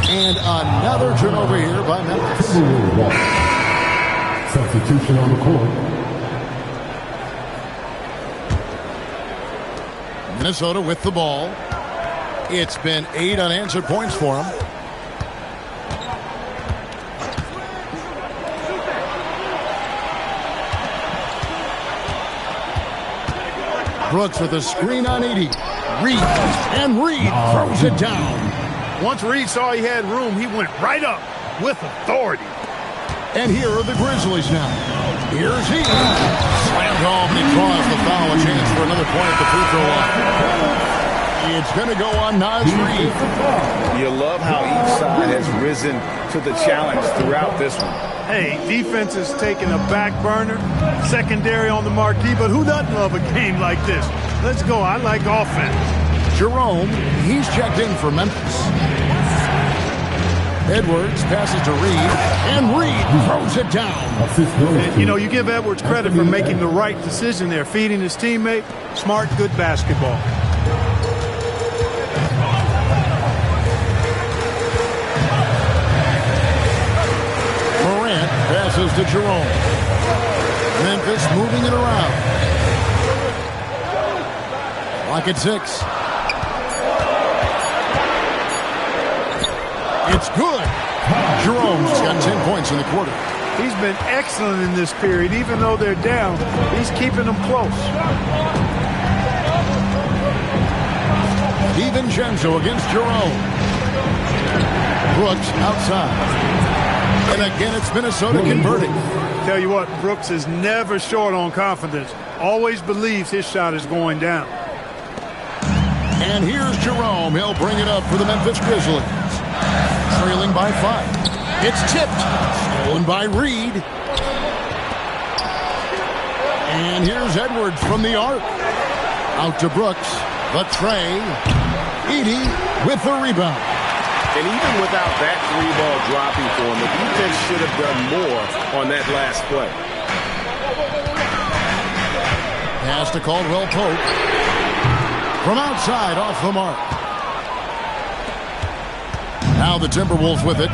And another turnover here by Memphis. Substitution on the court. Minnesota with the ball. It's been 8 unanswered points for them. Brooks with a screen on Edey. Reed, and Reed throws it down. Once Reed saw he had room, he went right up with authority. And here are the Grizzlies now. Here's he. Slammed home, and he draws the foul. A chance for another point at the free throw line. It's going to go on Naz Reid. You love how each side has risen to the challenge throughout this one. Hey, defense is taking a back burner, secondary on the marquee, but who doesn't love a game like this? Let's go. I like offense. Jerome, he's checked in for Memphis. Edwards passes to Reed, and Reed throws it down. And, you know, you give Edwards credit for making the right decision there, feeding his teammate. Smart, good basketball. Morant passes to Jerome. Memphis moving it around. Clock at 6. It's good. Jerome's got 10 points in the quarter. He's been excellent in this period. Even though they're down, he's keeping them close. DiVincenzo against Jerome. Brooks outside. And again, it's Minnesota converting. Tell you what, Brooks is never short on confidence. Always believes his shot is going down. And here's Jerome. He'll bring it up for the Memphis Grizzlies. Trailing by 5. It's tipped. Stolen by Reed. And here's Edwards from the arc. Out to Brooks. The tray. Edey with the rebound. And even without that 3-ball dropping for him, the defense should have done more on that last play. Pass to Caldwell Pope. From outside, off the mark. Now the Timberwolves with it.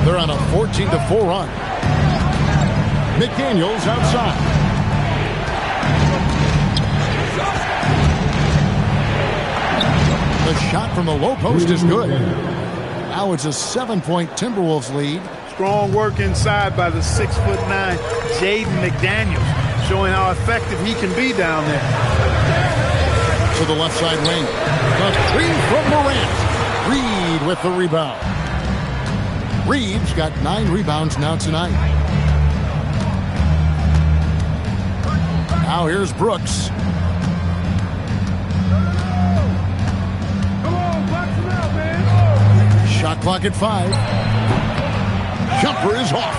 They're on a 14-4 run. McDaniels outside. The shot from the low post is good. Now it's a 7-point Timberwolves lead. Strong work inside by the 6'9" Jaden McDaniels, showing how effective he can be down there. To the left side wing. The 3 from Morant. Reed with the rebound. Reed's got 9 rebounds now tonight. Now here's Brooks. Shot clock at 5. Jumper is off.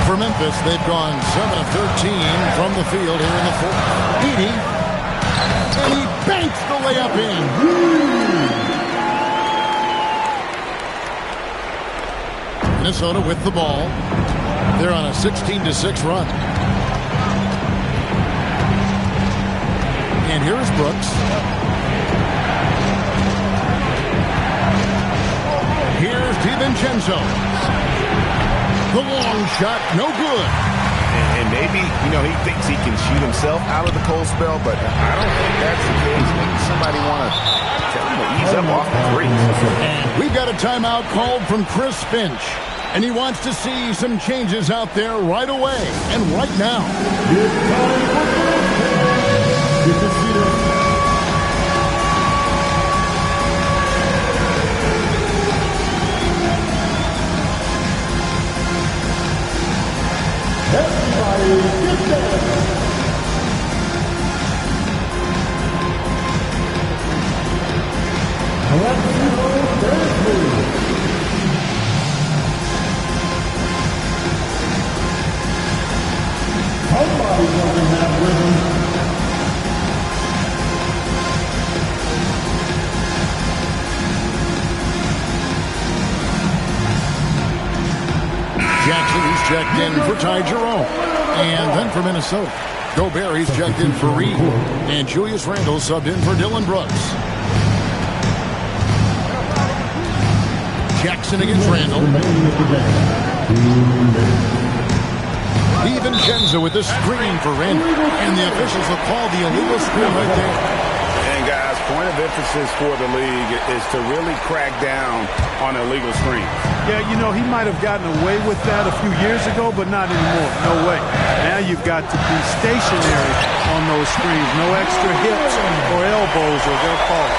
For Memphis, they've gone 7 of 13 from the field here in the fourth. Edey. And he banks the layup in. Minnesota with the ball. They're on a 16-6 run. And here's Brooks. Here's DiVincenzo. The long shot, no good. And maybe, you know, he thinks he can shoot himself out of the cold spell, but I don't think that's the case. Maybe somebody want to tell him to ease up off the threes. And we've got a timeout called from Chris Finch. And he wants to see some changes out there right away and right now. Everybody get down. Somebody doesn't have rhythm. Jackson, he's checked in for Ty Jerome. And then for Minnesota, Gobert, he's checked in for Reed. And Julius Randle subbed in for Dillon Brooks. Jackson against Randle. DiVincenzo with the screen for Randall. And the officials will call the illegal screen right there. And guys, point of emphasis for the league is to really crack down on illegal screens. Yeah, you know, he might have gotten away with that a few years ago, but not anymore. No way. Now you've got to be stationary on those screens. No extra hips or elbows, or they'll call it.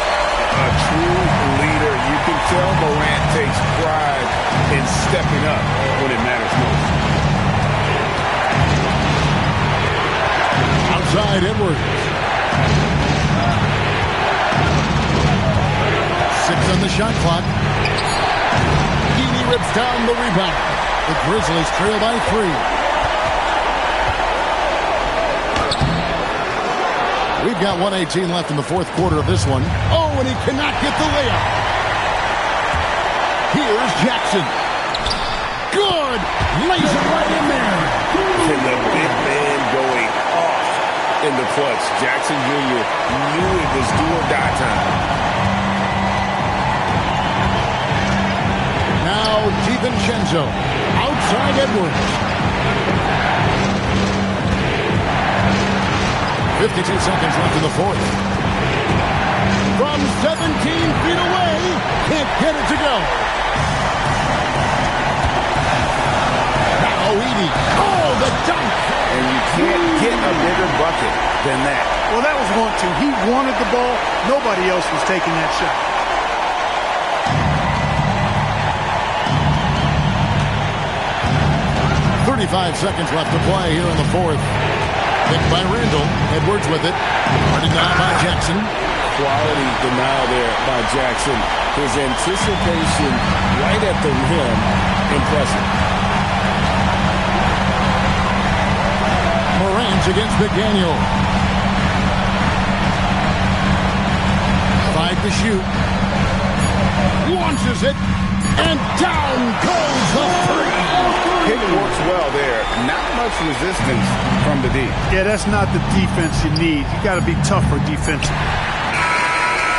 A true leader. You can tell Morant takes pride in stepping up when it matters most. Outside Edwards. 6 on the shot clock. Heaney rips down the rebound. The Grizzlies trail by 3. We've got 1:18 left in the fourth quarter of this one. Oh, and he cannot get the layup. Here's Jackson. Good. Lays it right in there. And the big man going off in the clutch. Jackson Jr. knew it was do or die time. Now DiVincenzo. Outside Edwards. 52 seconds left in the fourth. From 17 feet away, can't get it to go. Now Edey. Oh, the dunk. And you can't get a bigger bucket than that. Well, that was 1-2. He wanted the ball. Nobody else was taking that shot. .35 seconds left to play here in the fourth. Picked by Randall. Edwards with it. Guarded down by Jackson. Quality denial there by Jackson. His anticipation right at the rim, impressive. Morant against McDaniel. 5 to shoot. Launches it. And down goes the three. It works well there. Not much resistance from the D. Yeah, that's not the defense you need. You got to be tougher defensively.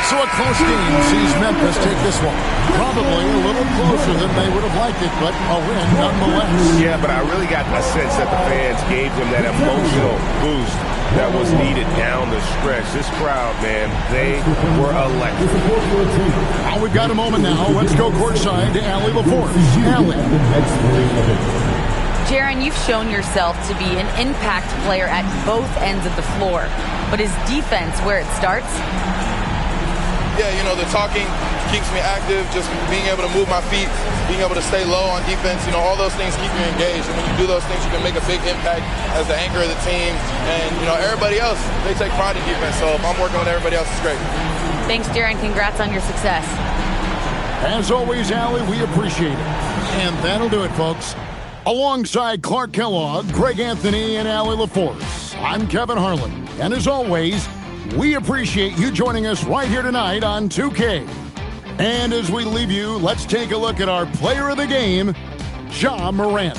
So a close game sees Memphis take this one. Probably a little closer than they would have liked it, but a win nonetheless. Yeah, but I really got a sense that the fans gave them that emotional boost that was needed down the stretch. This crowd, man, they were electric. Now we've got a moment now. Let's go courtside to Allie LaForce. Allie. Jaron, you've shown yourself to be an impact player at both ends of the floor. But is defense where it starts? Yeah, you know, the talking keeps me active, just being able to move my feet, being able to stay low on defense, you know, all those things keep you engaged. And when you do those things, you can make a big impact as the anchor of the team. And, you know, everybody else, they take pride in defense. So if I'm working with everybody else, it's great. Thanks, Jaron. Congrats on your success. As always, Allie, we appreciate it. And that'll do it, folks. Alongside Clark Kellogg, Greg Anthony, and Allie LaForce, I'm Kevin Harlan. And as always, we appreciate you joining us right here tonight on 2K. And as we leave you, let's take a look at our player of the game, Ja Morant.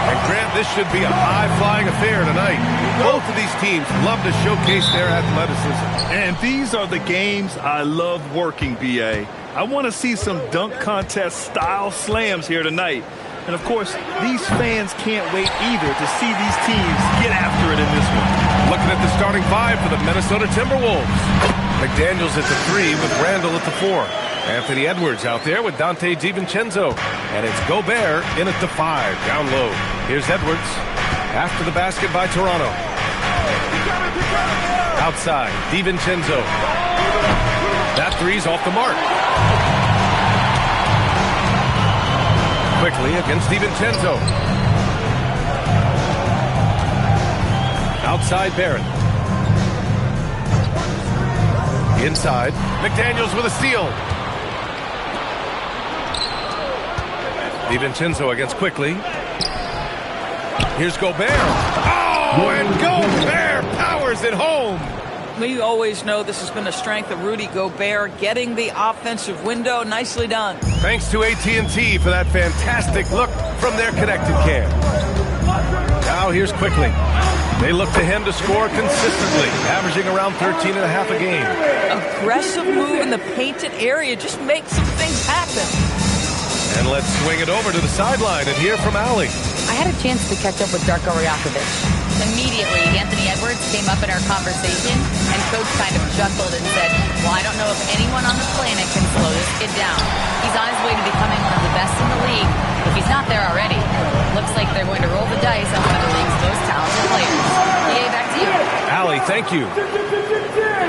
And Grant, this should be a high-flying affair tonight. Both of these teams love to showcase their athleticism. And these are the games I love working, B.A. I want to see some dunk contest-style slams here tonight. And, of course, these fans can't wait either to see these teams get after it in this one. Looking at the starting five for the Minnesota Timberwolves. McDaniels at the 3 with Randall at the 4. Anthony Edwards out there with Dante DiVincenzo. And it's Gobert in at the 5, down low. Here's Edwards after the basket by Toronto. Outside, DiVincenzo. That 3's off the mark. Quickly against DiVincenzo. Outside Barrett. Inside, McDaniels with a steal. DiVincenzo against Quickly. Here's Gobert. Oh, and Gobert powers it home. We always know this has been a strength of Rudy Gobert, getting the offensive window. Nicely done. Thanks to AT&T for that fantastic look from their connected cam. Now here's Quickly. They look to him to score consistently, averaging around 13 and a half a game. Aggressive move in the painted area. Just make some things happen. And let's swing it over to the sideline and hear from Allie. I had a chance to catch up with Darko Rajakovic. Immediately, Anthony Edwards came up in our conversation, and Coach kind of chuckled and said, well, I don't know if anyone on the planet can slow this kid down. He's on his way to becoming one of the best in the league. If he's not there already, looks like they're going to roll the dice on one of the league's most talented players. EA, back to you. Allie, thank you.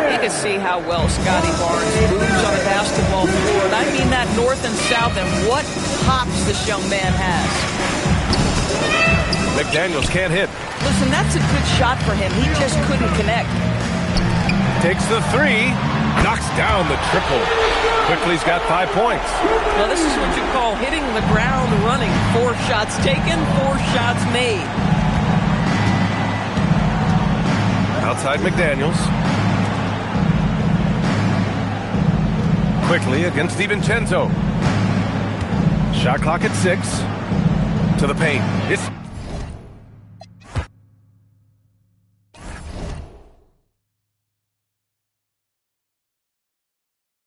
You can see how well Scotty Barnes moves on the basketball floor. And I mean that north and south, and what hops this young man has. McDaniels can't hit. Listen, that's a good shot for him. He just couldn't connect. Takes the 3. Knocks down the triple. Quickly's got 5 points. Well, this is what you call hitting the ground running. 4 shots taken, 4 shots made. Outside McDaniels. Quickly against DiVincenzo. Shot clock at 6. To the paint. It's